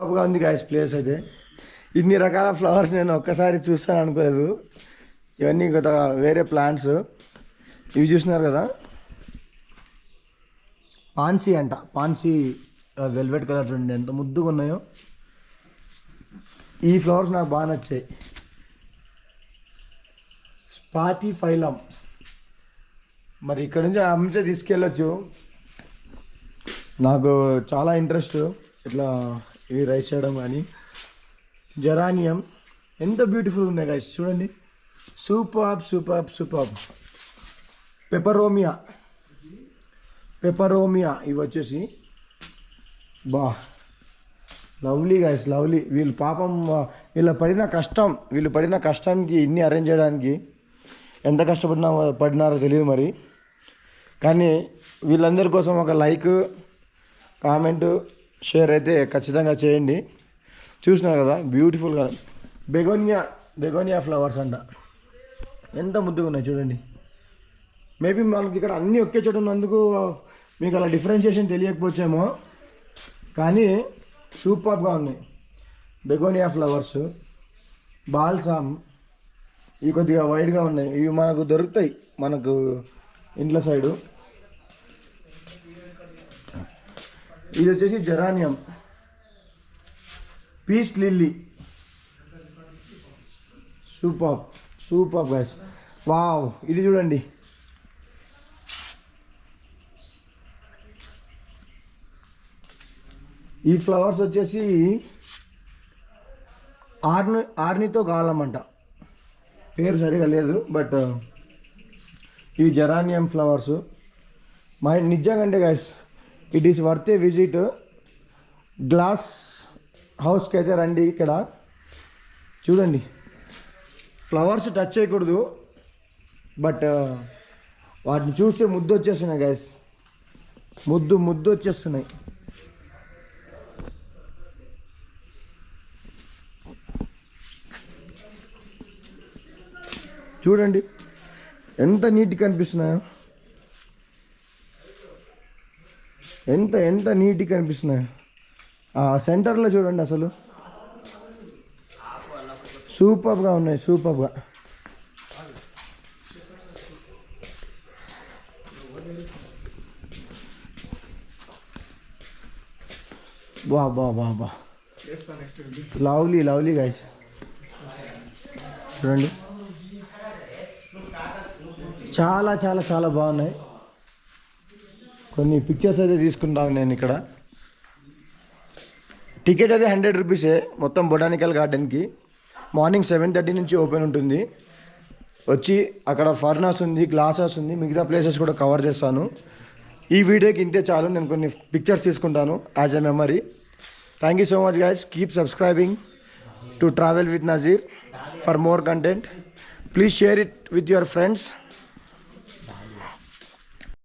బాగా ఉంది guys place అయితే. ఇన్ని రకాల ఫ్లవర్స్ నేను ఒక్కసారి చూస్తాను అనుకోలేదు. ఇవన్నీ కొత్త వేరే ప్లాంట్స్. ఇవి చూస్తున్నారు కదా, పాన్సీ అంట. పాన్సీ వెల్వెట్ కలర్ చూడండి ఎంత ముద్దుగా ఉన్నాయో. ఈ ఫ్లవర్స్ నాకు బాగా నచ్చాయి. స్పాతి ఫైలం. మరి ఇక్కడ నుంచి అమ్మితే తీసుకెళ్ళచ్చు. నాకు చాలా ఇంట్రెస్ట్ ఇట్లా ఇవి రైస్ చేయడం. కానీ జెరానియం ఎంత బ్యూటిఫుల్ ఉన్నాయి గైస్ చూడండి. Super super super. పెపరోమియా ఇవి వచ్చేసి బా లవ్లీ గైస్, లవ్లీ. వీళ్ళు పాపం వీళ్ళు పడిన కష్టానికి ఇన్ని అరేంజ్ చేయడానికి ఎంత పడినారో తెలియదు మరి. కానీ వీళ్ళందరి కోసం ఒక లైక్, కామెంటు, షేర్ అయితే ఖచ్చితంగా చేయండి. చూసినారు కదా బ్యూటిఫుల్గా బెగోనియా ఫ్లవర్స్ అంట. ఎంత ముద్దుగా ఉన్నాయి చూడండి. మేబీ మనకి ఇక్కడ అన్నీ ఒకే చోట ఉన్నందుకు మీకు అలా డిఫరెన్షియేషన్ తెలియకపోవచ్చేమో, కానీ సూపర్గా ఉన్నాయి. బెగోనియా ఫ్లవర్స్, బాల్సామ్ ఇవి కొద్దిగా వైడ్గా ఉన్నాయి. ఇవి మనకు దొరుకుతాయి మనకు ఇంట్లో సైడు. ఇది వచ్చేసి geranium, peace lily. Super guys. Wow, ఇది చూడండి. ఈ ఫ్లవర్స్ వచ్చేసి ఆర్నితో కావాలమంట, పేరు సరిగా లేదు. బట్ ఈ జెరానియం ఫ్లవర్స్ నిజంగా అంటే guys it is worth A visit. Glass హౌస్కి అయితే రండి. ఇక్కడ చూడండి, ఫ్లవర్స్ టచ్ చేయకూడదు, బట్ వాటిని చూస్తే ముద్దు వచ్చేస్తున్నాయి గైస్. ముద్దు వచ్చేస్తున్నాయి. చూడండి ఎంత నీట్గా కనిపిస్తున్నాయో, ఎంత నీట్గా కనిపిస్తున్నాయో. సెంటర్లో చూడండి, అసలు సూపర్గా ఉన్నాయి. సూపర్గా బా లవ్లీ గైస్. చూడండి చాలా చాలా చాలా బాగున్నాయి. కొన్ని పిక్చర్స్ అయితే తీసుకుంటాను నేను ఇక్కడ. టికెట్ అయితే 100 రూపీసే మొత్తం బొటానికల్ గార్డెన్కి. మార్నింగ్ 7:30 నుంచి ఓపెన్ ఉంటుంది. వచ్చి అక్కడ ఫర్నాస్ ఉంది, గ్లాస్ హౌస్ ఉంది, మిగతా ప్లేసెస్ కూడా కవర్ చేస్తాను. ఈ వీడియోకి ఇంతే చాలు. నేను కొన్ని పిక్చర్స్ తీసుకుంటాను as a memory. Thank you so much guys. Keep subscribing to travel with Nazeer for more content. Please share it with your friends.